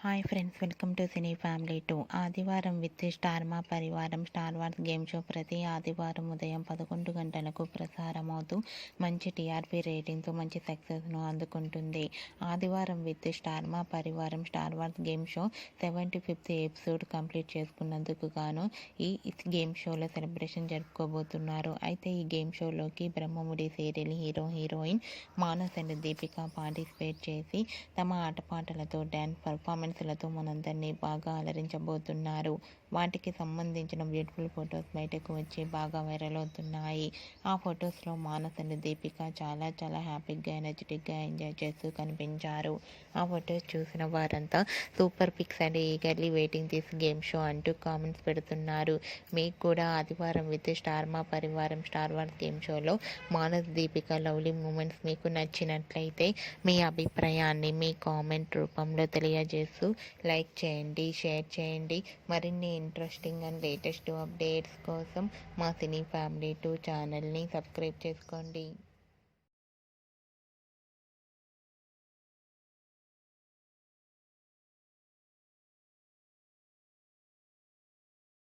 Hi friends, welcome to cine family 2. ఆదివారం with star Maa Parivaram star wars game show ప్రతి ఆదివారం ఉదయం 11 గంటలకు ప్రసారమవుతూ మంచి టీఆర్పీ రేటింగ్తో మంచి సక్సెస్ను అందుకుంటుంది. ఆదివారం with star Maa Parivaram star wars game show 75th episode complete చేసుకున్నందుకు గాను ఈ గేమ్ షోలో సెలబ్రేషన్ జరుపుకోబోతున్నారు. అయితే ఈ గేమ్ షోలోకి Brahmamudi serial heroine Manas and Deepika participate చేసి తమ ఆటపాటలతో డ్యాన్స్ పర్ఫార్మెన్స్లతో మనందరినీ బాగా అలరించబోతున్నారు. వాటికి సంబంధించిన బ్యూటిఫుల్ ఫొటోస్ బయటకు వచ్చి బాగా వైరల్ అవుతున్నాయి. ఆ ఫొటోస్లో మానస్ అండ్ దీపిక చాలా హ్యాపీగా ఎనర్జెటిక్గా ఎంజాయ్ చేస్తూ కనిపించారు. ఆ ఫొటోస్ చూసిన వారంతా super pics and eagerly waiting this game show అంటూ కామెంట్స్ పెడుతున్నారు. మీకు కూడా ఆదివారం with star Maa Parivaram star wars game షోలో మానస్ దీపిక లవ్లీ మూమెంట్స్ మీకు నచ్చినట్లయితే మీ అభిప్రాయాన్ని మీ కామెంట్ రూపంలో తెలియజేస్తూ లైక్ చేయండి, షేర్ చేయండి. మరిన్ని ఇంట్రెస్టింగ్ అండ్ లేటెస్ట్ అప్డేట్స్ కోసం మా సినీ ఫ్యామిలీ 2 ఛానల్ని సబ్స్క్రైబ్ చేసుకోండి.